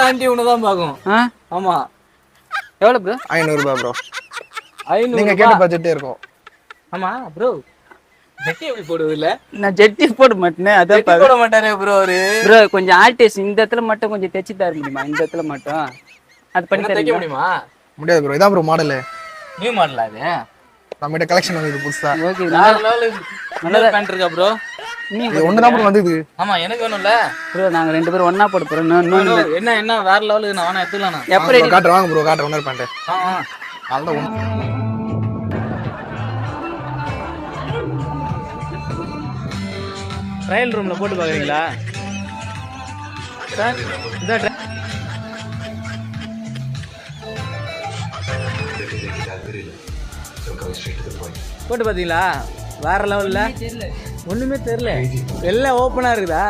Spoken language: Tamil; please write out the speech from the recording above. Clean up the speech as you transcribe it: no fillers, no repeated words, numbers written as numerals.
ஆண்டி உன்னதான் பாக்கும். ஆமா. எவ்வளவு ப்ரோ? 500 ரூபாய் ப்ரோ. 500 நீங்க கேட்ட பட்ஜெட்டே இருக்கும். ஆமா ப்ரோ. ஜெட்டி எப்படி போடுவது இல்ல? நான் ஜெட்டி போட மாட்டேனே. அதான் போட மாட்டாரே ப்ரோ அவரு. ப்ரோ கொஞ்சம் ஆர்டிஸ்ட் இந்த இடத்துல மட்டும் கொஞ்சம் தைச்சு தர முடியுமா? இந்த இடத்துல மட்டும் அது பண்ணி தர முடியுமா? முடியாது ப்ரோ. இதான் ப்ரோ மாடல். நியூ மாடலா இது? நம்மகிட்ட கலெக்ஷன் வந்து புதுசா. ஓகே. நல்ல பேண்ட் இருக்கா ப்ரோ? இது ஒண்ணு தான் ப்ரோ வந்தது. ஆமா எனக்கு வேணும்ல. ப்ரோ நாங்க ரெண்டு பேரும் ஒண்ணா போட போறோம். என்ன வேற லெவலுக்கு நான் வேணா எடுத்துக்கலாம் நான். எப்ப ரெடி காட்ற வாங்க ப்ரோ காட்ற ஒண்ணு பேண்ட். அதான் ஒண்ணு. ட்ரையல் ரூம்ல போட்டு பாக்குறீங்களா? சார் இத போட்டு பாத்தீங்களா? வேற லெவல்ல ஒண்ணுமே தெரியல. எல்லாம் ஓப்பனா இருக்குதா?